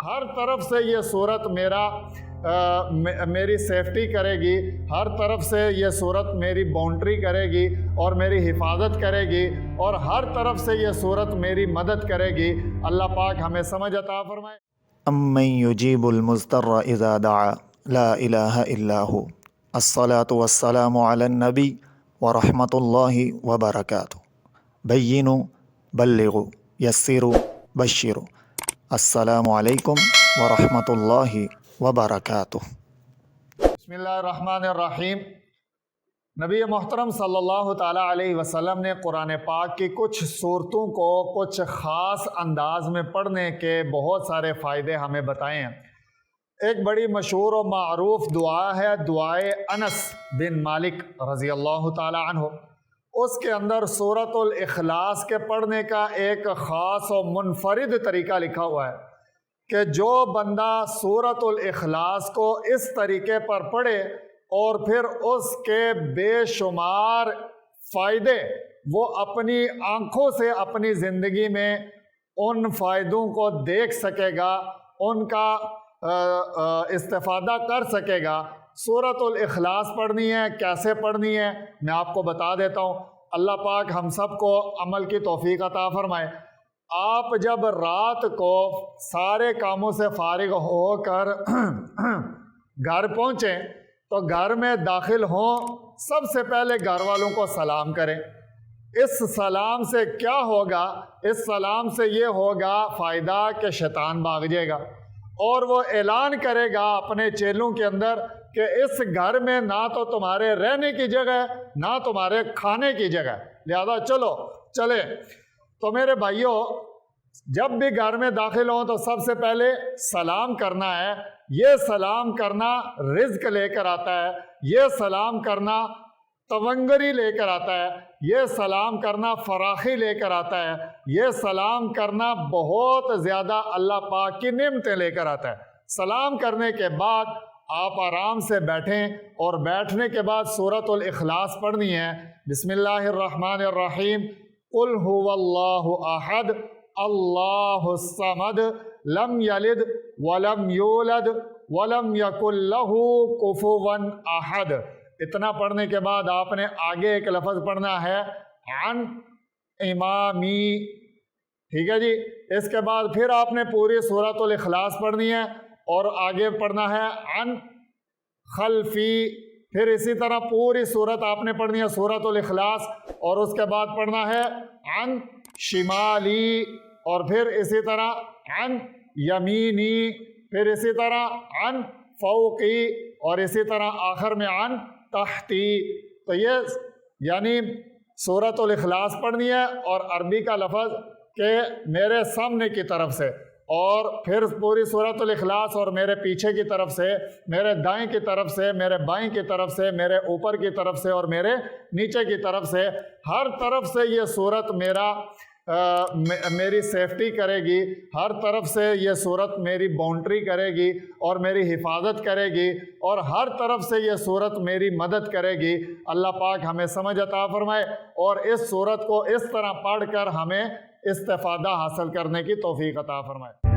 ہر طرف سے یہ صورت میری سیفٹی کرے گی، ہر طرف سے یہ صورت میری باؤنڈری کرے گی اور میری حفاظت کرے گی، اور ہر طرف سے یہ صورت میری مدد کرے گی۔ اللہ پاک ہمیں سمجھ عطا فرمائے۔ امن یجیب المضطر اذا دعا لا الہ الا ہو، الصلاۃ والسلام علی النبی ورحمۃ اللہ وبرکاتہ۔ بینوا بلغوا یسروا بشروا۔ السلام علیکم ورحمۃ اللہ وبرکاتہ۔ بسم اللہ الرحمن الرحیم۔ نبی محترم صلی اللہ تعالیٰ علیہ وسلم نے قرآن پاک کی کچھ صورتوں کو کچھ خاص انداز میں پڑھنے کے بہت سارے فائدے ہمیں بتائے ہیں۔ ایک بڑی مشہور و معروف دعا ہے، دعائے انس بن مالک رضی اللہ تعالیٰ عنہ۔ اس کے اندر سورۃ الاخلاص کے پڑھنے کا ایک خاص و منفرد طریقہ لکھا ہوا ہے کہ جو بندہ سورۃ الاخلاص کو اس طریقے پر پڑھے اور پھر اس کے بے شمار فائدے وہ اپنی آنکھوں سے اپنی زندگی میں ان فائدوں کو دیکھ سکے گا، ان کا استفادہ کر سکے گا۔ سورۃ الاخلاص پڑھنی ہے، کیسے پڑھنی ہے میں آپ کو بتا دیتا ہوں۔ اللہ پاک ہم سب کو عمل کی توفیق عطا فرمائے۔ آپ جب رات کو سارے کاموں سے فارغ ہو کر گھر پہنچیں تو گھر میں داخل ہوں، سب سے پہلے گھر والوں کو سلام کریں۔ اس سلام سے کیا ہوگا؟ اس سلام سے یہ ہوگا فائدہ کہ شیطان بھاگ جائے گا اور وہ اعلان کرے گا اپنے چیلوں کے اندر کہ اس گھر میں نہ تو تمہارے رہنے کی جگہ ہے نہ تمہارے کھانے کی جگہ ہے، لہذا چلے۔ تو میرے بھائیوں، جب بھی گھر میں داخل ہوں تو سب سے پہلے سلام کرنا ہے۔ یہ سلام کرنا رزق لے کر آتا ہے، یہ سلام کرنا تونگری لے کر آتا ہے، یہ سلام کرنا فراخی لے کر آتا ہے، یہ سلام کرنا بہت زیادہ اللہ پاک کی نعمتیں لے کر آتا ہے۔ سلام کرنے کے بعد آپ آرام سے بیٹھیں اور بیٹھنے کے بعد سورۃ الاخلاص پڑھنی ہے۔ بسم اللہ الرحمن الرحیم۔ قل هو اللہ احد اللہ الصمد لم یلد ولم یولد ولم یکن لہ کفوا احد۔ اتنا پڑھنے کے بعد آپ نے آگے ایک لفظ پڑھنا ہے، عن امامی، ٹھیک ہے جی۔ اس کے بعد پھر آپ نے پوری سورۃ الاخلاص پڑھنی ہے اور آگے پڑھنا ہے عن خلفی، پھر اسی طرح پوری سورت آپ نے پڑھنی ہے سورۃ الاخلاص، اور اس کے بعد پڑھنا ہے عن شمالی، اور پھر اسی طرح عن یمینی، پھر اسی طرح عن فوقی، اور اسی طرح آخر میں عن تحتی۔ تو یہ یعنی سورۃ الاخلاص پڑھنی ہے اور عربی کا لفظ کہ میرے سامنے کی طرف سے، اور پھر پوری سورۃ الاخلاص اور میرے پیچھے کی طرف سے، میرے دائیں کی طرف سے، میرے بائیں کی طرف سے، میرے اوپر کی طرف سے اور میرے نیچے کی طرف سے، ہر طرف سے یہ سورت میری سیفٹی کرے گی، ہر طرف سے یہ سورت میری باؤنڈری کرے گی اور میری حفاظت کرے گی، اور ہر طرف سے یہ سورت میری مدد کرے گی۔ اللہ پاک ہمیں سمجھ عطا فرمائے اور اس سورت کو اس طرح پڑھ کر ہمیں استفادہ حاصل کرنے کی توفیق عطا فرمائے۔